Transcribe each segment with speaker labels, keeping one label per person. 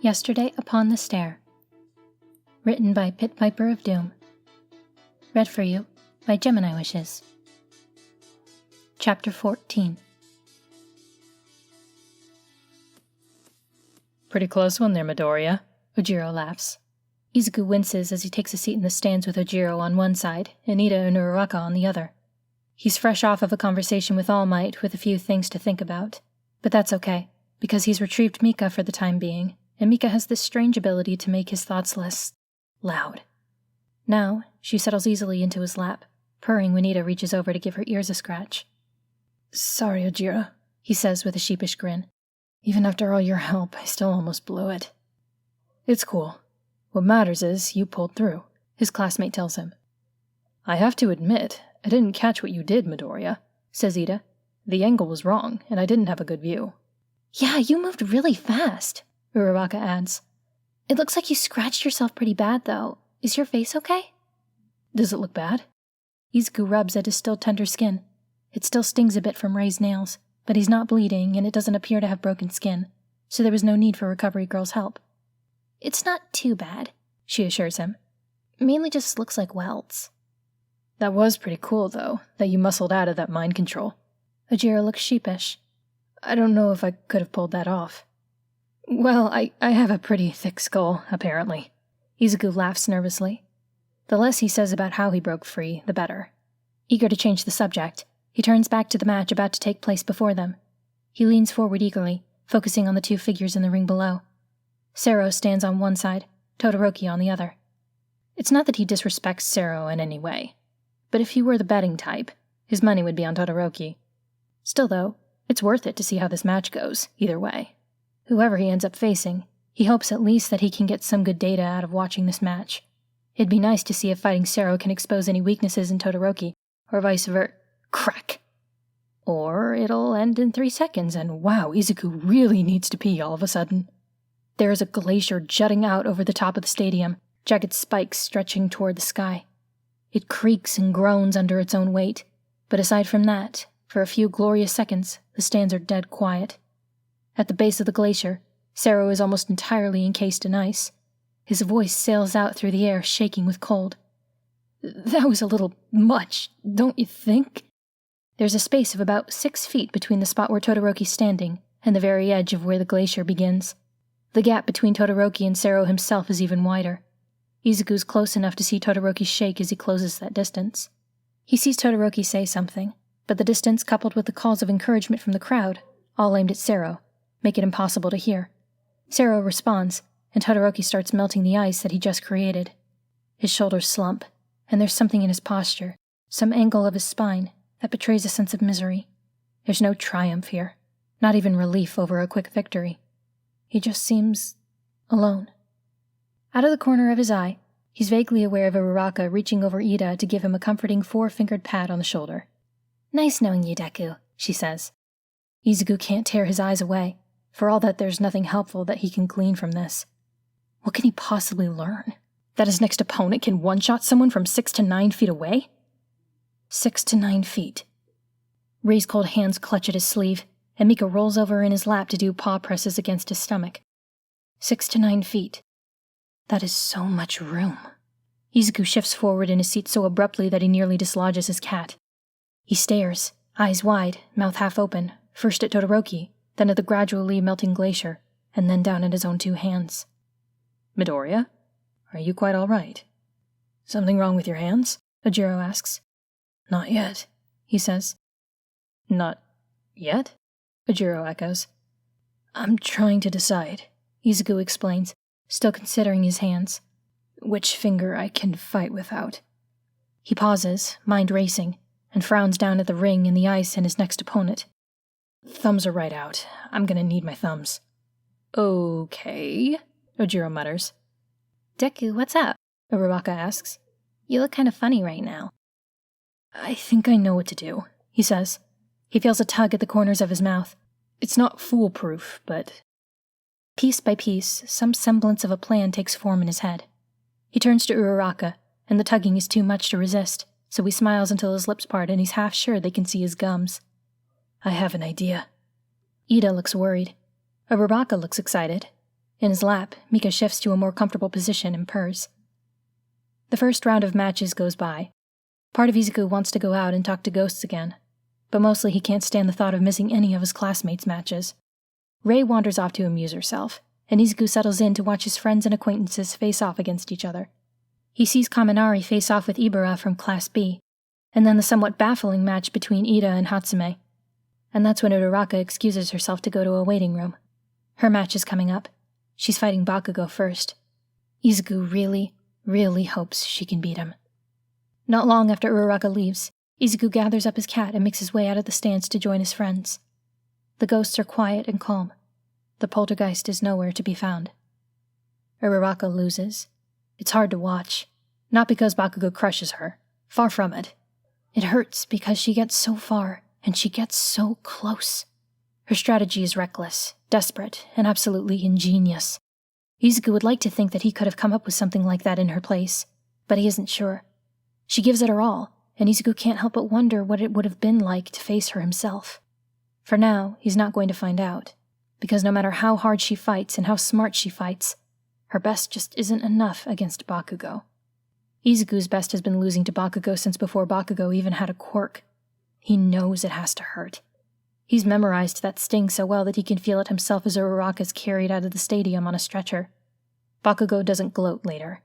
Speaker 1: Yesterday Upon the Stair. Written by Pit Piper of Doom. Read for you by Gemini Wishes. Chapter 14.
Speaker 2: Pretty close one there, Midoriya.
Speaker 1: Ojiro laughs. Izuku winces as he takes a seat in the stands with Ojiro on one side, and Ida and Uraraka on the other. He's fresh off of a conversation with All Might with a few things to think about. But that's okay, because he's retrieved Mika for the time being, and Mika has this strange ability to make his thoughts less loud. Now, she settles easily into his lap, purring when Ida reaches over to give her ears a scratch.
Speaker 2: Sorry, Ojiro,
Speaker 1: he says with a sheepish grin.
Speaker 2: Even after all your help, I still almost blew it. It's cool. What matters is you pulled through,
Speaker 1: his classmate tells him.
Speaker 2: I have to admit, I didn't catch what you did, Midoriya, says Ida. The angle was wrong, and I didn't have a good view.
Speaker 1: Yeah, you moved really fast, Uraraka adds. It looks like you scratched yourself pretty bad, though. Is your face okay?
Speaker 2: Does it look bad?
Speaker 1: Izuku rubs at his still tender skin. It still stings a bit from Rei's nails, but he's not bleeding and it doesn't appear to have broken skin, so there was no need for Recovery Girl's help. It's not too bad, she assures him. Mainly just looks like welts.
Speaker 2: That was pretty cool, though, that you muscled out of that mind control.
Speaker 1: Ojiro looks sheepish.
Speaker 2: I don't know if I could have pulled that off. Well, I have a pretty thick skull, apparently.
Speaker 1: Izuku laughs nervously. The less he says about how he broke free, the better. Eager to change the subject, he turns back to the match about to take place before them. He leans forward eagerly, focusing on the two figures in the ring below. Sero stands on one side, Todoroki on the other. It's not that he disrespects Sero in any way, but if he were the betting type, his money would be on Todoroki. Still, though, it's worth it to see how this match goes, either way. Whoever he ends up facing, he hopes at least that he can get some good data out of watching this match. It'd be nice to see if fighting Sero can expose any weaknesses in Todoroki, or vice versa. Crack! Or it'll end in 3 seconds, and wow, Izuku really needs to pee all of a sudden. There is a glacier jutting out over the top of the stadium, jagged spikes stretching toward the sky. It creaks and groans under its own weight, but aside from that, for a few glorious seconds, the stands are dead quiet. At the base of the glacier, Sero is almost entirely encased in ice. His voice sails out through the air, shaking with cold. That was a little much, don't you think? There's a space of about 6 feet between the spot where Todoroki's standing and the very edge of where the glacier begins. The gap between Todoroki and Sero himself is even wider. Izuku's close enough to see Todoroki shake as he closes that distance. He sees Todoroki say something, but the distance coupled with the calls of encouragement from the crowd, all aimed at Sero, make it impossible to hear. Sero responds, and Todoroki starts melting the ice that he just created. His shoulders slump, and there's something in his posture, some angle of his spine, that betrays a sense of misery. There's no triumph here, not even relief over a quick victory. He just seems alone. Out of the corner of his eye, he's vaguely aware of Uraraka reaching over Ida to give him a comforting 4-fingered pat on the shoulder. Nice knowing you, Deku, she says. Izuku can't tear his eyes away, for all that there's nothing helpful that he can glean from this. What can he possibly learn? That his next opponent can one-shot someone from 6 to 9 feet away? 6 to 9 feet. Rei's cold hands clutch at his sleeve, and Mika rolls over in his lap to do paw presses against his stomach. 6 to 9 feet. That is so much room. Izuku shifts forward in his seat so abruptly that he nearly dislodges his cat. He stares, eyes wide, mouth half open, first at Todoroki, then at the gradually melting glacier, and then down at his own 2 hands.
Speaker 2: Midoriya, are you quite all right?
Speaker 1: Something wrong with your hands? Ojiro asks.
Speaker 2: Not yet,
Speaker 1: he says.
Speaker 2: Not yet?
Speaker 1: Ojiro echoes.
Speaker 2: I'm trying to decide,
Speaker 1: Izuku explains, still considering his hands.
Speaker 2: Which finger I can fight without.
Speaker 1: He pauses, mind racing, and frowns down at the ring and the ice and his next opponent.
Speaker 2: Thumbs are right out. I'm gonna need my thumbs.
Speaker 1: Okay, Ojiro mutters. Deku, what's up? Uraraka asks. You look kind of funny right now.
Speaker 2: I think I know what to do, he says.
Speaker 1: He feels a tug at the corners of his mouth.
Speaker 2: It's not foolproof, but...
Speaker 1: Piece by piece, some semblance of a plan takes form in his head. He turns to Uraraka, and the tugging is too much to resist, so he smiles until his lips part and he's half sure they can see his gums.
Speaker 2: I have an idea.
Speaker 1: Ida looks worried. Uraraka looks excited. In his lap, Mika shifts to a more comfortable position and purrs. The first round of matches goes by. Part of Izuku wants to go out and talk to ghosts again, but mostly he can't stand the thought of missing any of his classmates' matches. Rei wanders off to amuse herself, and Izuku settles in to watch his friends and acquaintances face off against each other. He sees Kaminari face off with Ibara from Class B, and then the somewhat baffling match between Ida and Hatsume. And that's when Uraraka excuses herself to go to a waiting room. Her match is coming up. She's fighting Bakugo first. Izuku really hopes she can beat him. Not long after Uraraka leaves, Izuku gathers up his cat and makes his way out of the stands to join his friends. The ghosts are quiet and calm. The poltergeist is nowhere to be found. Uraraka loses. It's hard to watch. Not because Bakugo crushes her. Far from it. It hurts because she gets so far, and she gets so close. Her strategy is reckless, desperate, and absolutely ingenious. Izuku would like to think that he could have come up with something like that in her place, but he isn't sure. She gives it her all, and Izuku can't help but wonder what it would have been like to face her himself. For now, he's not going to find out, because no matter how hard she fights and how smart she fights, her best just isn't enough against Bakugo. Izuku's best has been losing to Bakugo since before Bakugo even had a quirk. He knows it has to hurt. He's memorized that sting so well that he can feel it himself as Uraraka is carried out of the stadium on a stretcher. Bakugo doesn't gloat later.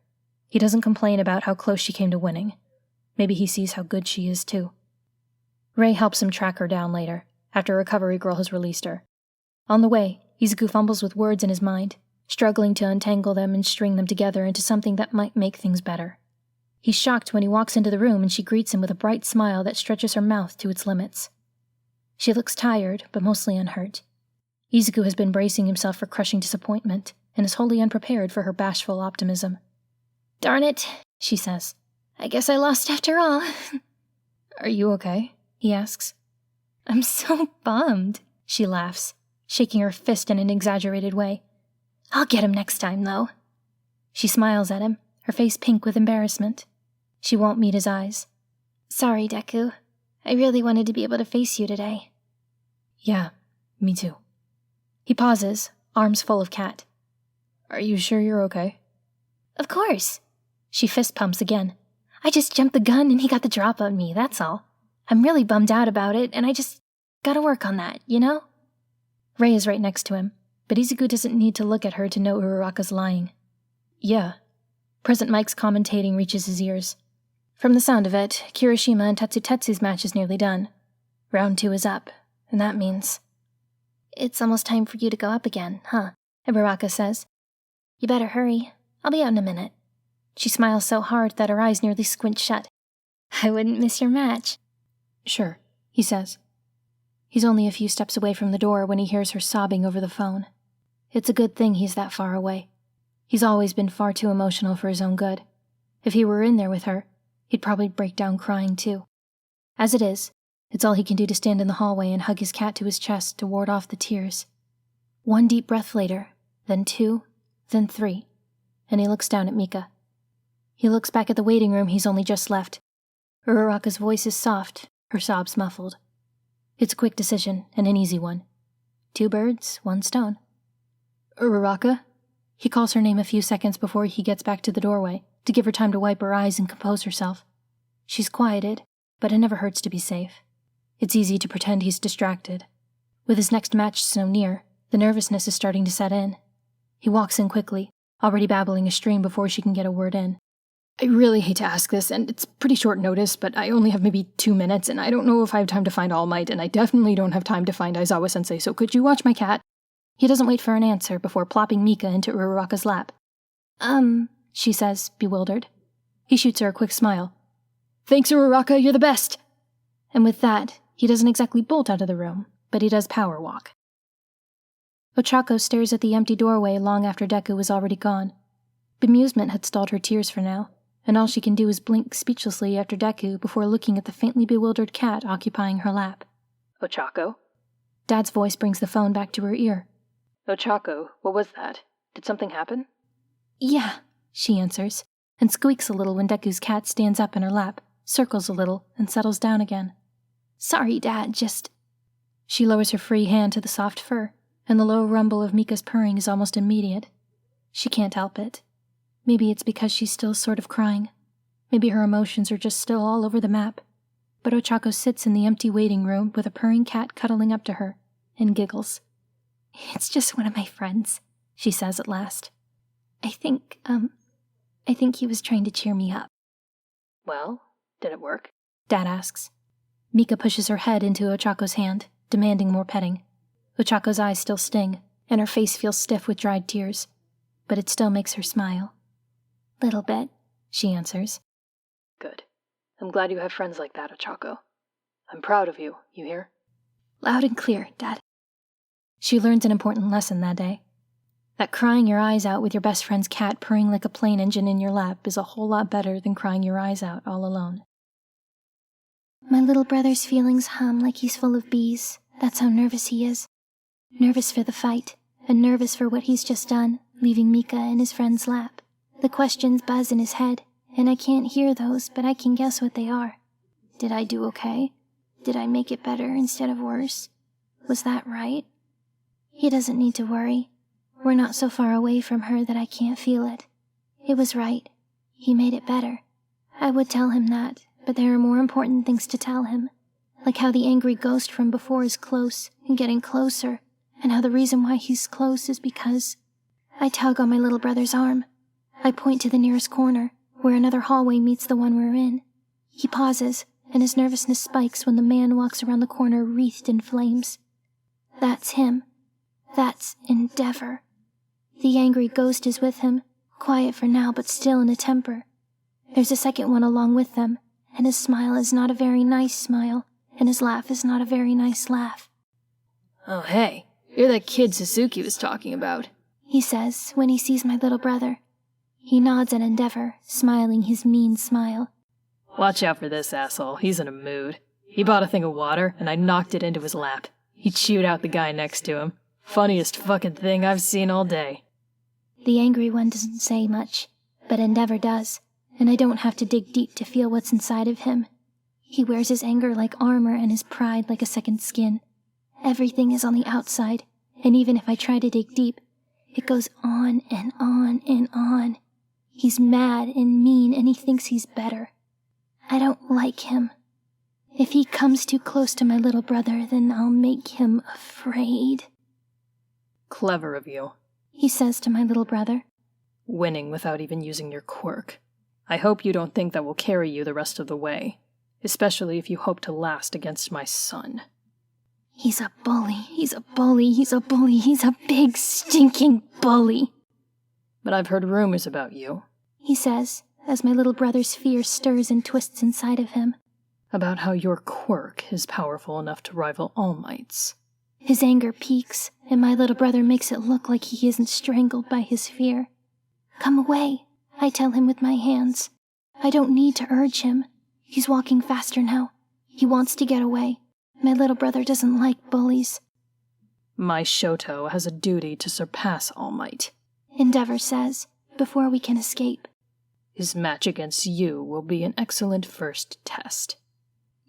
Speaker 1: He doesn't complain about how close she came to winning. Maybe he sees how good she is too. Rei helps him track her down later, after Recovery Girl has released her. On the way, Izuku fumbles with words in his mind, struggling to untangle them and string them together into something that might make things better. He's shocked when he walks into the room and she greets him with a bright smile that stretches her mouth to its limits. She looks tired, but mostly unhurt. Izuku has been bracing himself for crushing disappointment and is wholly unprepared for her bashful optimism. "Darn it," she says. "I guess I lost after all."
Speaker 2: "Are you okay?"
Speaker 1: he asks. "I'm so bummed," she laughs, shaking her fist in an exaggerated way. "I'll get him next time, though." She smiles at him, her face pink with embarrassment. She won't meet his eyes. "Sorry, Deku. I really wanted to be able to face you today."
Speaker 2: "Yeah, me too."
Speaker 1: He pauses, arms full of cat.
Speaker 2: "Are you sure you're okay?"
Speaker 1: "Of course." She fist pumps again. "I just jumped the gun and he got the drop on me, that's all. I'm really bummed out about it, and I just gotta work on that, you know?" Rei is right next to him, but Izuku doesn't need to look at her to know Uraraka's lying.
Speaker 2: "Yeah."
Speaker 1: Present Mike's commentating reaches his ears. From the sound of it, Kirishima and Tetsutetsu's match is nearly done. Round 2 is up, and that means... "It's almost time for you to go up again, huh?" Uraraka says. "You better hurry. I'll be out in a minute." She smiles so hard that her eyes nearly squint shut. "I wouldn't miss your match."
Speaker 2: "Sure," he says.
Speaker 1: He's only a few steps away from the door when he hears her sobbing over the phone. It's a good thing he's that far away. He's always been far too emotional for his own good. If he were in there with her, he'd probably break down crying too. As it is, it's all he can do to stand in the hallway and hug his cat to his chest to ward off the tears. 1 deep breath later, then 2, then 3, and he looks down at Mika. He looks back at the waiting room he's only just left. Uraraka's voice is soft, her sobs muffled. It's a quick decision, and an easy one. 2 birds, 1 stone.
Speaker 2: "Uraraka?"
Speaker 1: He calls her name a few seconds before he gets back to the doorway, to give her time to wipe her eyes and compose herself. She's quieted, but it never hurts to be safe. It's easy to pretend he's distracted. With his next match so near, the nervousness is starting to set in. He walks in quickly, already babbling a stream before she can get a word in.
Speaker 2: "I really hate to ask this, and it's pretty short notice, but I only have maybe 2 minutes, and I don't know if I have time to find All Might, and I definitely don't have time to find Aizawa-sensei, so could you watch my cat?"
Speaker 1: He doesn't wait for an answer before plopping Mika into Uraraka's lap. She says, bewildered. He shoots her a quick smile.
Speaker 2: "Thanks, Uraraka, you're the best!"
Speaker 1: And with that, he doesn't exactly bolt out of the room, but he does power walk. Ochako stares at the empty doorway long after Deku was already gone. Bemusement had stalled her tears for now, and all she can do is blink speechlessly after Deku before looking at the faintly bewildered cat occupying her lap.
Speaker 2: "Ochako?"
Speaker 1: Dad's voice brings the phone back to her ear.
Speaker 2: "Ochako, what was that? Did something happen?"
Speaker 1: "Yeah," she answers, and squeaks a little when Deku's cat stands up in her lap, circles a little, and settles down again. "Sorry, Dad, just..." She lowers her free hand to the soft fur, and the low rumble of Mika's purring is almost immediate, She can't help it. Maybe it's because she's still sort of crying. Maybe her emotions are just still all over the map. But Ochako sits in the empty waiting room with a purring cat cuddling up to her, and giggles. "It's just one of my friends," she says at last. I think he was trying to cheer me up."
Speaker 2: "Well, did it work?"
Speaker 1: Dad asks. Mika pushes her head into Ochako's hand, demanding more petting. Ochako's eyes still sting, and her face feels stiff with dried tears, but it still makes her smile. "Little bit," she answers.
Speaker 2: "Good. I'm glad you have friends like that, Ochako. I'm proud of you, you hear?"
Speaker 1: "Loud and clear, Dad." She learns an important lesson that day. That crying your eyes out with your best friend's cat purring like a plane engine in your lap is a whole lot better than crying your eyes out all alone. "My little brother's feelings hum like he's full of bees. That's how nervous he is. Nervous for the fight, and nervous for what he's just done, leaving Mika in his friend's lap. The questions buzz in his head, and I can't hear those, but I can guess what they are. Did I do okay? Did I make it better instead of worse? Was that right? He doesn't need to worry. We're not so far away from her that I can't feel it. It was right. He made it better. I would tell him that, but there are more important things to tell him, like how the angry ghost from before is close and getting closer, and how the reason why he's close is because..." I tug on my little brother's arm. I point to the nearest corner, where another hallway meets the one we're in. He pauses, and his nervousness spikes when the man walks around the corner wreathed in flames. That's him. That's Endeavor. The angry ghost is with him, quiet for now but still in a temper. There's a second one along with them, and his smile is not a very nice smile, and his laugh is not a very nice laugh.
Speaker 2: "Oh, hey, you're that kid Suzuki was talking about,"
Speaker 1: he says when he sees my little brother. He nods at Endeavor, smiling his mean smile.
Speaker 2: "Watch out for this asshole, he's in a mood. He bought a thing of water, and I knocked it into his lap. He chewed out the guy next to him. Funniest fucking thing I've seen all day."
Speaker 1: The angry one doesn't say much, but Endeavor does, and I don't have to dig deep to feel what's inside of him. He wears his anger like armor and his pride like a second skin. Everything is on the outside, and even if I try to dig deep, it goes on and on and on. He's mad and mean, and he thinks he's better. I don't like him. If he comes too close to my little brother, then I'll make him afraid.
Speaker 2: "Clever of you,"
Speaker 1: he says to my little brother.
Speaker 2: "Winning without even using your quirk. I hope you don't think that will carry you the rest of the way, especially if you hope to last against my son."
Speaker 1: He's a bully, he's a bully, he's a bully, he's a big stinking bully.
Speaker 2: "But I've heard rumors about you,"
Speaker 1: he says, as my little brother's fear stirs and twists inside of him.
Speaker 2: "about how your quirk is powerful enough to rival All Might's."
Speaker 1: His anger peaks, and my little brother makes it look like he isn't strangled by his fear. "Come away," I tell him with my hands. I don't need to urge him. He's walking faster now. He wants to get away. My little brother doesn't like bullies.
Speaker 2: "My Shoto has a duty to surpass All Might,"
Speaker 1: Endeavor says, before we can escape.
Speaker 2: "His match against you will be an excellent first test."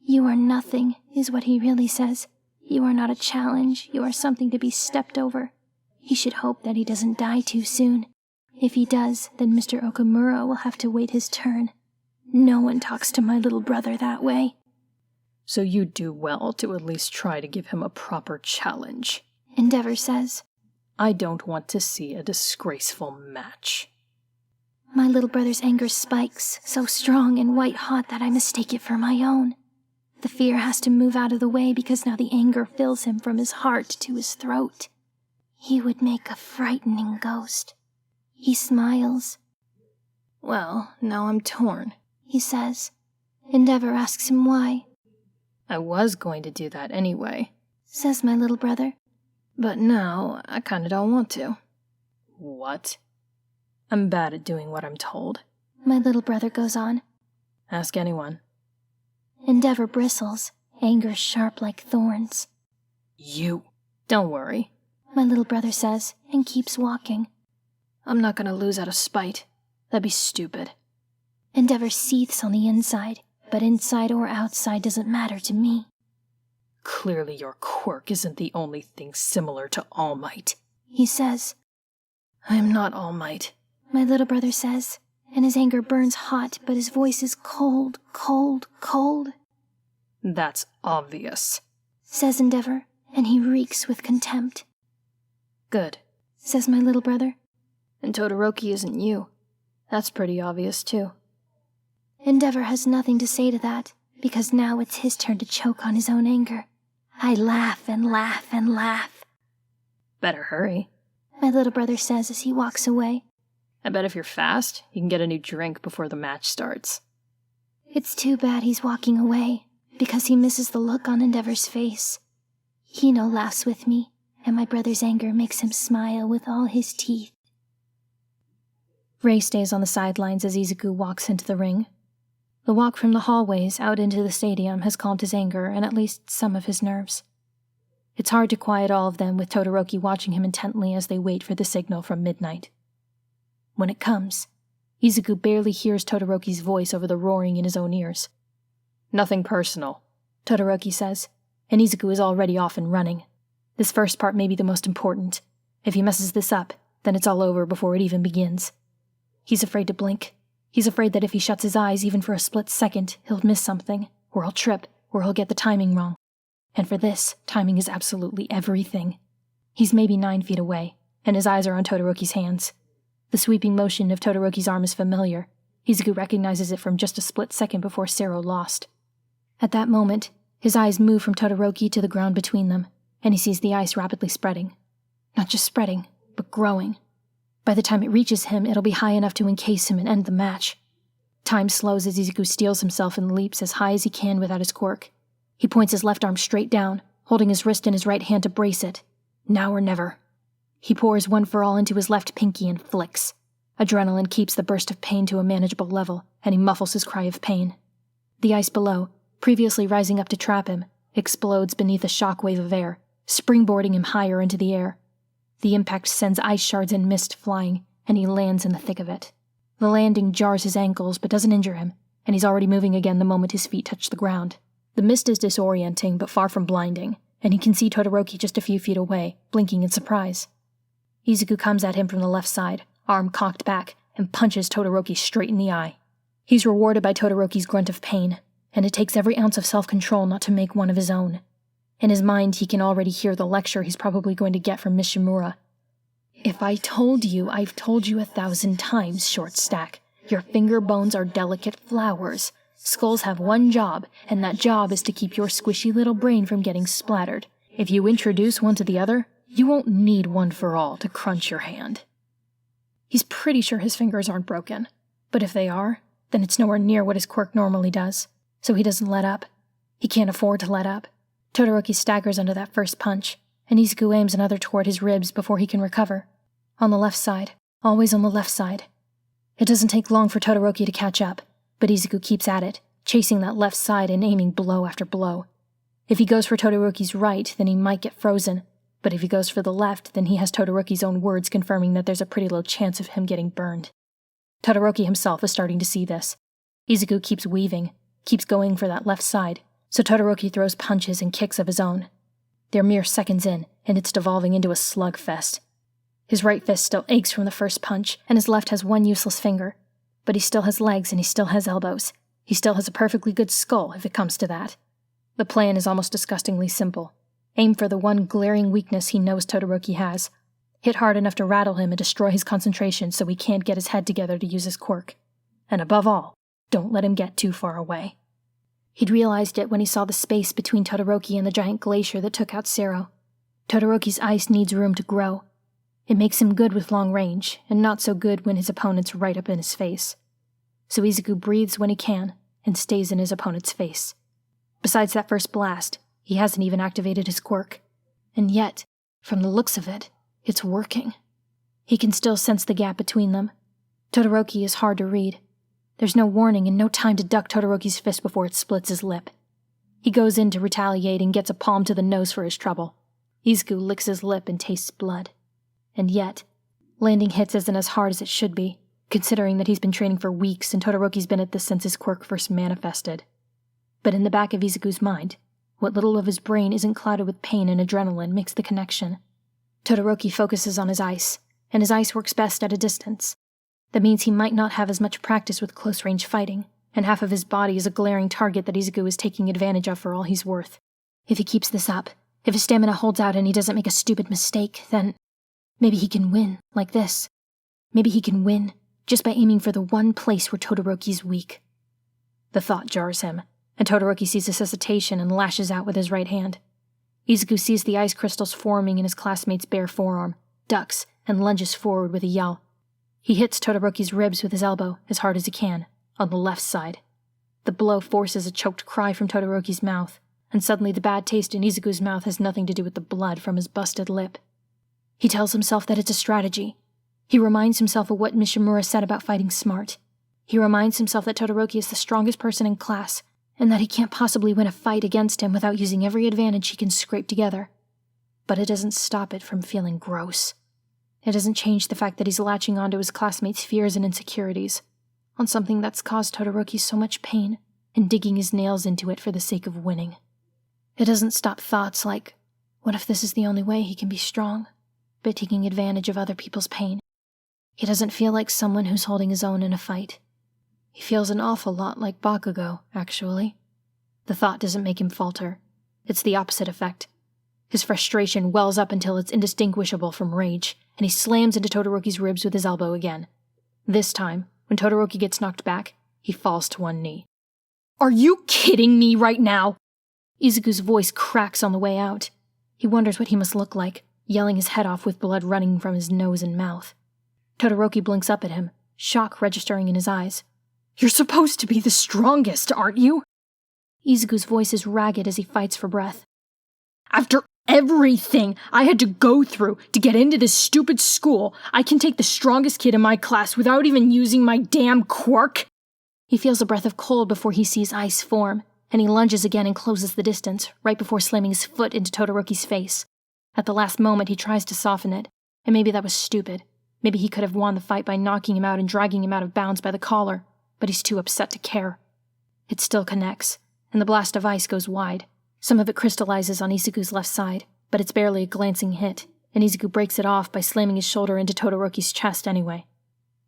Speaker 1: "You are nothing," is what he really says. "You are not a challenge. You are something to be stepped over." He should hope that he doesn't die too soon. If he does, then Mr. Okamura will have to wait his turn. No one talks to my little brother that way.
Speaker 2: "So you do well to at least try to give him a proper challenge,"
Speaker 1: Endeavor says.
Speaker 2: "I don't want to see a disgraceful match."
Speaker 1: My little brother's anger spikes, so strong and white-hot that I mistake it for my own. The fear has to move out of the way because now the anger fills him from his heart to his throat. He would make a frightening ghost. He smiles.
Speaker 2: "Well, now I'm torn,"
Speaker 1: he says. Endeavor asks him why.
Speaker 2: "I was going to do that anyway,"
Speaker 1: says my little brother.
Speaker 2: "But now I kinda don't want to." "What?" "I'm bad at doing what I'm told,"
Speaker 1: my little brother goes on.
Speaker 2: "Ask anyone."
Speaker 1: Endeavor bristles, anger sharp like thorns.
Speaker 2: "You, don't worry,"
Speaker 1: my little brother says, and keeps walking.
Speaker 2: "I'm not gonna lose out of spite. That'd be stupid."
Speaker 1: Endeavor seethes on the inside, but inside or outside doesn't matter to me.
Speaker 2: "Clearly your quirk isn't the only thing similar to All Might,"
Speaker 1: he says.
Speaker 2: I am not All Might,
Speaker 1: my little brother says, and his anger burns hot, but his voice is cold, cold, cold.
Speaker 2: That's obvious,
Speaker 1: says Endeavor, and he reeks with contempt.
Speaker 2: Good,
Speaker 1: says my little brother.
Speaker 2: And Todoroki isn't you. That's pretty obvious, too.
Speaker 1: Endeavor has nothing to say to that, because now it's his turn to choke on his own anger. I laugh and laugh and laugh.
Speaker 2: Better hurry,
Speaker 1: my little brother says as he walks away.
Speaker 2: I bet if you're fast, you can get a new drink before the match starts.
Speaker 1: It's too bad he's walking away, because he misses the look on Endeavor's face. Hino laughs with me, and my brother's anger makes him smile with all his teeth. Ray stays on the sidelines as Izuku walks into the ring. The walk from the hallways out into the stadium has calmed his anger and at least some of his nerves. It's hard to quiet all of them with Todoroki watching him intently as they wait for the signal from midnight. When it comes, Izuku barely hears Todoroki's voice over the roaring in his own ears.
Speaker 2: Nothing personal,
Speaker 1: Todoroki says, and Izuku is already off and running. This first part may be the most important. If he messes this up, then it's all over before it even begins. He's afraid to blink. He's afraid that if he shuts his eyes even for a split second, he'll miss something, or he'll trip, or he'll get the timing wrong. And for this, timing is absolutely everything. He's maybe 9 feet away, and his eyes are on Todoroki's hands. The sweeping motion of Todoroki's arm is familiar. Izuku recognizes it from just a split second before Sero lost. At that moment, his eyes move from Todoroki to the ground between them, and he sees the ice rapidly spreading. Not just spreading, but growing. By the time it reaches him, it'll be high enough to encase him and end the match. Time slows as Izuku steels himself and leaps as high as he can without his quirk. He points his left arm straight down, holding his wrist in his right hand to brace it. Now or never. He pours One for All into his left pinky and flicks. Adrenaline keeps the burst of pain to a manageable level, and he muffles his cry of pain. The ice below, previously rising up to trap him, explodes beneath a shockwave of air, springboarding him higher into the air. The impact sends ice shards and mist flying, and he lands in the thick of it. The landing jars his ankles but doesn't injure him, and he's already moving again the moment his feet touch the ground. The mist is disorienting but far from blinding, and he can see Todoroki just a few feet away, blinking in surprise. Izuku comes at him from the left side, arm cocked back, and punches Todoroki straight in the eye. He's rewarded by Todoroki's grunt of pain, and it takes every ounce of self-control not to make one of his own. In his mind, he can already hear the lecture he's probably going to get from Miss Shimura. If I told you, I've told you 1,000 times, Short Stack. Your finger bones are delicate flowers. Skulls have one job, and that job is to keep your squishy little brain from getting splattered. If you introduce one to the other, you won't need One for All to crunch your hand. He's pretty sure his fingers aren't broken, but if they are, then it's nowhere near what his quirk normally does, so he doesn't let up. He can't afford to let up. Todoroki staggers under that first punch, and Izuku aims another toward his ribs before he can recover. On the left side, always on the left side. It doesn't take long for Todoroki to catch up, but Izuku keeps at it, chasing that left side and aiming blow after blow. If he goes for Todoroki's right, then he might get frozen, but if he goes for the left, then he has Todoroki's own words confirming that there's a pretty low chance of him getting burned. Todoroki himself is starting to see this. Izuku keeps weaving, keeps going for that left side, so Todoroki throws punches and kicks of his own. They're mere seconds in, and it's devolving into a slugfest. His right fist still aches from the first punch, and his left has one useless finger. But he still has legs and he still has elbows. He still has a perfectly good skull, if it comes to that. The plan is almost disgustingly simple. Aim for the one glaring weakness he knows Todoroki has. Hit hard enough to rattle him and destroy his concentration so he can't get his head together to use his quirk. And above all, don't let him get too far away. He'd realized it when he saw the space between Todoroki and the giant glacier that took out Sero. Todoroki's ice needs room to grow. It makes him good with long range, and not so good when his opponent's right up in his face. So Izuku breathes when he can, and stays in his opponent's face. Besides that first blast, he hasn't even activated his quirk. And yet, from the looks of it, it's working. He can still sense the gap between them. Todoroki is hard to read. There's no warning and no time to duck Todoroki's fist before it splits his lip. He goes in to retaliate and gets a palm to the nose for his trouble. Izuku licks his lip and tastes blood. And yet, landing hits isn't as hard as it should be, considering that he's been training for weeks and Todoroki's been at this since his quirk first manifested. But in the back of Izuku's mind, what little of his brain isn't clouded with pain and adrenaline makes the connection. Todoroki focuses on his ice, and his ice works best at a distance. That means he might not have as much practice with close-range fighting, and half of his body is a glaring target that Izuku is taking advantage of for all he's worth. If he keeps this up, if his stamina holds out and he doesn't make a stupid mistake, then maybe he can win, like this. Maybe he can win, just by aiming for the one place where Todoroki's weak. The thought jars him, and Todoroki sees his hesitation and lashes out with his right hand. Izuku sees the ice crystals forming in his classmate's bare forearm, ducks, and lunges forward with a yell. He hits Todoroki's ribs with his elbow as hard as he can, on the left side. The blow forces a choked cry from Todoroki's mouth, and suddenly the bad taste in Izuku's mouth has nothing to do with the blood from his busted lip. He tells himself that it's a strategy. He reminds himself of what Mishimura said about fighting smart. He reminds himself that Todoroki is the strongest person in class, and that he can't possibly win a fight against him without using every advantage he can scrape together. But it doesn't stop it from feeling gross. It doesn't change the fact that he's latching onto his classmates' fears and insecurities, on something that's caused Todoroki so much pain, and digging his nails into it for the sake of winning. It doesn't stop thoughts like, what if this is the only way he can be strong, by taking advantage of other people's pain? He doesn't feel like someone who's holding his own in a fight. He feels an awful lot like Bakugo, actually. The thought doesn't make him falter. It's the opposite effect. His frustration wells up until it's indistinguishable from rage, and he slams into Todoroki's ribs with his elbow again. This time, when Todoroki gets knocked back, he falls to one knee. "Are you kidding me right now?" Izuku's voice cracks on the way out. He wonders what he must look like, yelling his head off with blood running from his nose and mouth. Todoroki blinks up at him, shock registering in his eyes. "You're supposed to be the strongest, aren't you?" Izuku's voice is ragged as he fights for breath. "After everything I had to go through to get into this stupid school, I can take the strongest kid in my class without even using my damn quirk?" He feels a breath of cold before he sees ice form, and he lunges again and closes the distance, right before slamming his foot into Todoroki's face. At the last moment, he tries to soften it, and maybe that was stupid. Maybe he could have won the fight by knocking him out and dragging him out of bounds by the collar, but he's too upset to care. It still connects, and the blast of ice goes wide. Some of it crystallizes on Izuku's left side, but it's barely a glancing hit, and Izuku breaks it off by slamming his shoulder into Todoroki's chest anyway.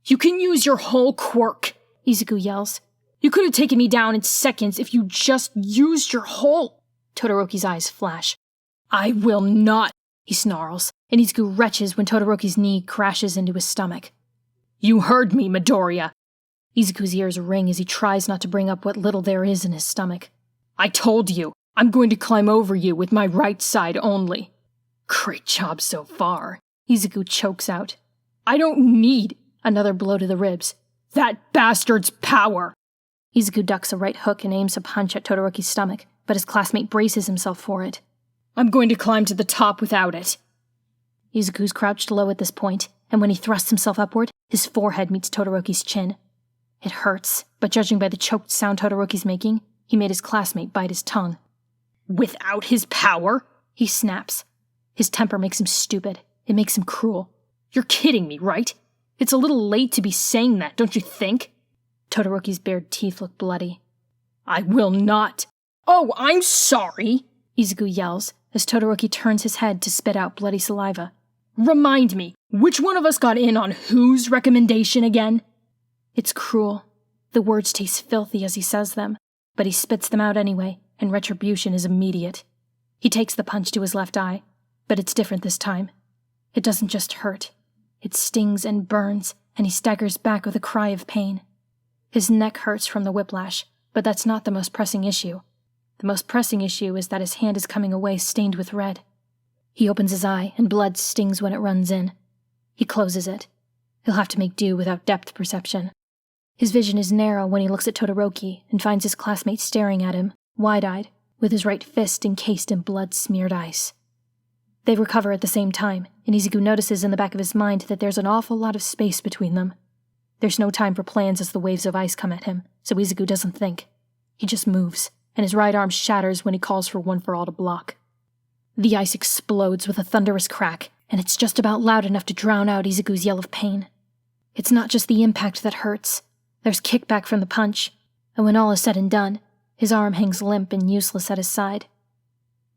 Speaker 1: "You can use your whole quirk," Izuku yells. "You could have taken me down in seconds if you just used your whole—" Todoroki's eyes flash. "I will not," he snarls, and Izuku retches when Todoroki's knee crashes into his stomach. "You heard me, Midoriya." Izuku's ears ring as he tries not to bring up what little there is in his stomach. "I told you, I'm going to climb over you with my right side only." "Great job so far," Izuku chokes out. "I don't need—" Another blow to the ribs. "That bastard's power!" Izuku ducks a right hook and aims a punch at Todoroki's stomach, but his classmate braces himself for it. "I'm going to climb to the top without it." Izuku's crouched low at this point, and when he thrusts himself upward, his forehead meets Todoroki's chin. It hurts, but judging by the choked sound Todoroki's making, he made his classmate bite his tongue. "Without his power?" he snaps. His temper makes him stupid. It makes him cruel. "You're kidding me, right? It's a little late to be saying that, don't you think?" Todoroki's bared teeth look bloody. "I will not." "Oh, I'm sorry," Izuku yells, as Todoroki turns his head to spit out bloody saliva. "Remind me, which one of us got in on whose recommendation again?" It's cruel. The words taste filthy as he says them, but he spits them out anyway, and retribution is immediate. He takes the punch to his left eye, but it's different this time. It doesn't just hurt. It stings and burns, and he staggers back with a cry of pain. His neck hurts from the whiplash, but that's not the most pressing issue. The most pressing issue is that his hand is coming away stained with red. He opens his eye, and blood stings when it runs in. He closes it. He'll have to make do without depth perception. His vision is narrow when he looks at Todoroki and finds his classmate staring at him, wide-eyed, with his right fist encased in blood-smeared ice. They recover at the same time, and Izuku notices in the back of his mind that there's an awful lot of space between them. There's no time for plans as the waves of ice come at him, so Izuku doesn't think. He just moves, and his right arm shatters when he calls for One for All to block. The ice explodes with a thunderous crack, and it's just about loud enough to drown out Izuku's yell of pain. It's not just the impact that hurts. There's kickback from the punch, and when all is said and done, his arm hangs limp and useless at his side.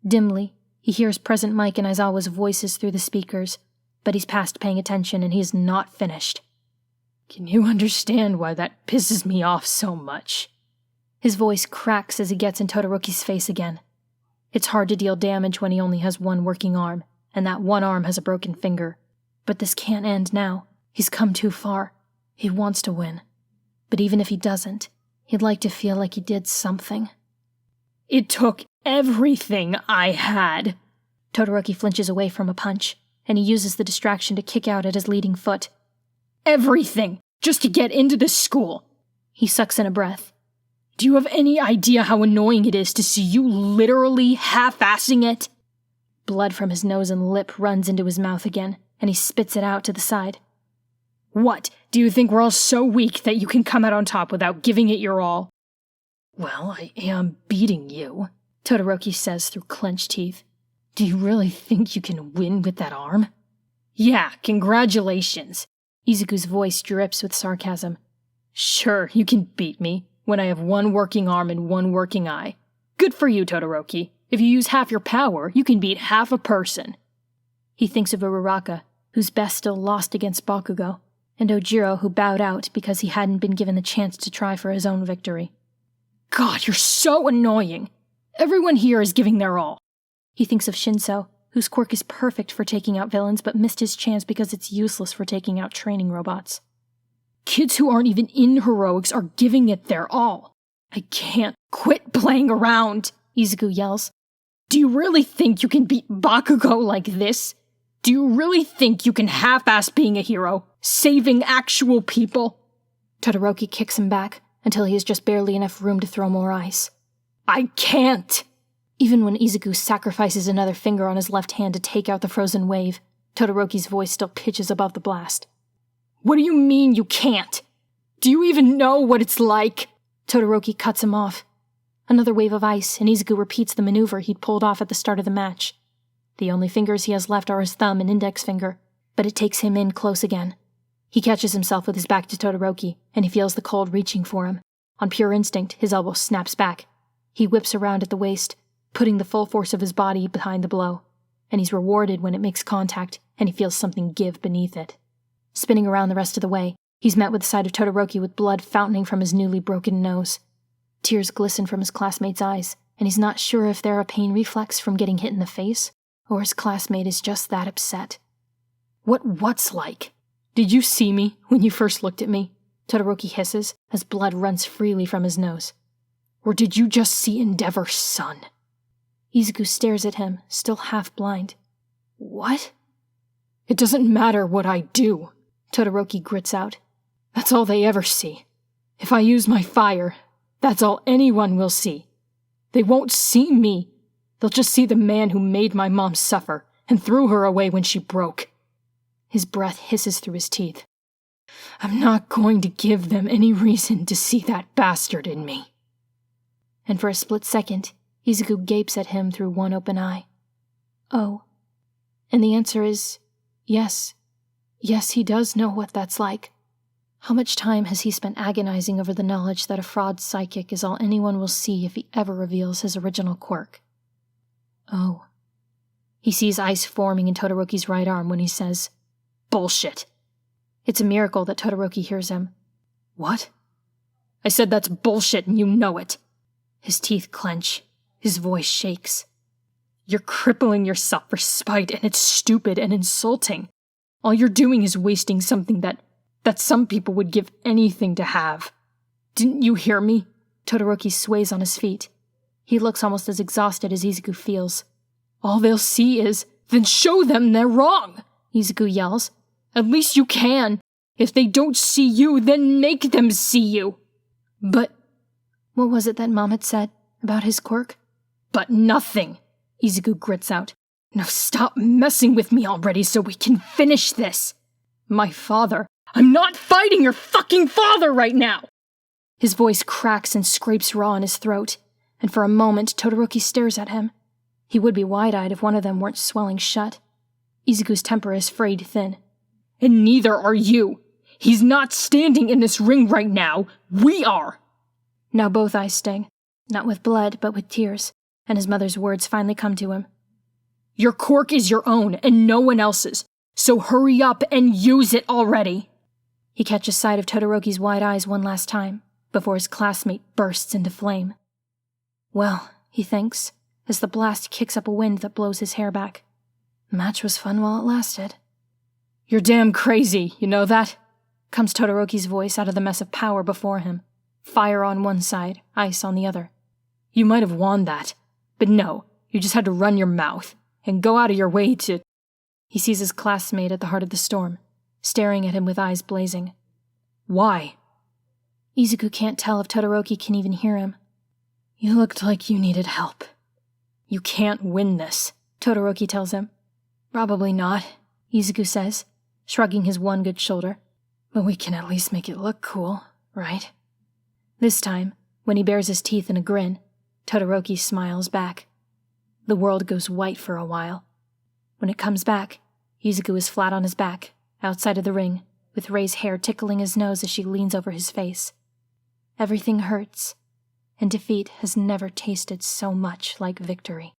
Speaker 1: Dimly, he hears Present Mike and Aizawa's voices through the speakers, but he's past paying attention and he is not finished.
Speaker 2: Can you understand why that pisses me off so much?
Speaker 1: His voice cracks as he gets in Todoroki's face again. It's hard to deal damage when he only has one working arm, and that one arm has a broken finger. But this can't end now. He's come too far. He wants to win. But even if he doesn't, he'd like to feel like he did something.
Speaker 2: It took everything I had.
Speaker 1: Todoroki flinches away from a punch, and he uses the distraction to kick out at his leading foot.
Speaker 2: Everything, just to get into this school.
Speaker 1: He sucks in a breath.
Speaker 2: Do you have any idea how annoying it is to see you literally half-assing it?
Speaker 1: Blood from his nose and lip runs into his mouth again, and he spits it out to the side.
Speaker 2: What, do you think we're all so weak that you can come out on top without giving it your all?
Speaker 1: Well, I am beating you, Todoroki says through clenched teeth. Do you really think you can win with that arm?
Speaker 2: Yeah, congratulations.
Speaker 1: Izuku's voice drips with sarcasm.
Speaker 2: Sure, you can beat me when I have one working arm and one working eye. Good for you, Todoroki. If you use half your power, you can beat half a person.
Speaker 1: He thinks of Uraraka, whose best still lost against Bakugo, and Ojiro, who bowed out because he hadn't been given the chance to try for his own victory.
Speaker 2: God, you're so annoying. Everyone here is giving their all.
Speaker 1: He thinks of Shinso, whose quirk is perfect for taking out villains but missed his chance because it's useless for taking out training robots.
Speaker 2: Kids who aren't even in heroics are giving it their all. I can't quit playing around,
Speaker 1: Izuku yells.
Speaker 2: Do you really think you can beat Bakugo like this? Do you really think you can half-ass being a hero, saving actual people?
Speaker 1: Todoroki kicks him back until he has just barely enough room to throw more ice.
Speaker 2: I can't!
Speaker 1: Even when Izuku sacrifices another finger on his left hand to take out the frozen wave, Todoroki's voice still pitches above the blast.
Speaker 2: What do you mean you can't? Do you even know what it's like?
Speaker 1: Todoroki cuts him off. Another wave of ice, and Izuku repeats the maneuver he'd pulled off at the start of the match. The only fingers he has left are his thumb and index finger, but it takes him in close again. He catches himself with his back to Todoroki, and he feels the cold reaching for him. On pure instinct, his elbow snaps back. He whips around at the waist, putting the full force of his body behind the blow, and he's rewarded when it makes contact, and he feels something give beneath it. Spinning around the rest of the way, he's met with the sight of Todoroki with blood fountaining from his newly broken nose. Tears glisten from his classmate's eyes, and he's not sure if they're a pain reflex from getting hit in the face, or his classmate is just that upset.
Speaker 2: What's like? Did you see me when you first looked at me?
Speaker 1: Todoroki hisses as blood runs freely from his nose.
Speaker 2: Or did you just see Endeavor's son?
Speaker 1: Izuku stares at him, still half blind.
Speaker 2: What? It doesn't matter what I do,
Speaker 1: Todoroki grits out.
Speaker 2: That's all they ever see. If I use my fire, that's all anyone will see. They won't see me. They'll just see the man who made my mom suffer and threw her away when she broke.
Speaker 1: His breath hisses through his teeth.
Speaker 2: I'm not going to give them any reason to see that bastard in me.
Speaker 1: And for a split second, Izuku gapes at him through one open eye. Oh. And the answer is, yes. Yes, he does know what that's like. How much time has he spent agonizing over the knowledge that a fraud psychic is all anyone will see if he ever reveals his original quirk? Oh. He sees ice forming in Todoroki's right arm when he says, "Bullshit." It's a miracle that Todoroki hears him.
Speaker 2: What? I said that's bullshit and you know it.
Speaker 1: His teeth clench. His voice shakes.
Speaker 2: You're crippling yourself for spite, and it's stupid and insulting. All you're doing is wasting something that some people would give anything to have. Didn't you hear me?
Speaker 1: Todoroki sways on his feet. He looks almost as exhausted as Izuku feels.
Speaker 2: All they'll see is, then show them they're wrong,
Speaker 1: Izuku yells.
Speaker 2: At least you can. If they don't see you, then make them see you.
Speaker 1: But what was it that Mom had said about his quirk?
Speaker 2: But nothing, Izuku grits out. Now stop messing with me already so we can finish this. My father. I'm not fighting your fucking father right now!
Speaker 1: His voice cracks and scrapes raw in his throat, and for a moment Todoroki stares at him. He would be wide-eyed if one of them weren't swelling shut. Izuku's temper is frayed thin.
Speaker 2: And neither are you. He's not standing in this ring right now. We are.
Speaker 1: Now both eyes sting, not with blood, but with tears, and his mother's words finally come to him.
Speaker 2: Your quirk is your own and no one else's, So hurry up and use it already!
Speaker 1: He catches sight of Todoroki's wide eyes one last time, before his classmate bursts into flame. Well, he thinks, as the blast kicks up a wind that blows his hair back. The match was fun while it lasted.
Speaker 2: You're damn crazy, you know that?
Speaker 1: Comes Todoroki's voice out of the mess of power before him. Fire on one side, ice on the other.
Speaker 2: You might have won that, but no, you just had to run your mouth, and go out of your way to—
Speaker 1: He sees his classmate at the heart of the storm, staring at him with eyes blazing.
Speaker 2: Why?
Speaker 1: Izuku can't tell if Todoroki can even hear him. You looked like you needed help.
Speaker 2: You can't win this,
Speaker 1: Todoroki tells him. Probably not, Izuku says, shrugging his one good shoulder. But we can at least make it look cool, right? This time, when he bares his teeth in a grin, Todoroki smiles back. The world goes white for a while. When it comes back, Izuku is flat on his back, outside of the ring, with Rei's hair tickling his nose as she leans over his face. Everything hurts, and defeat has never tasted so much like victory.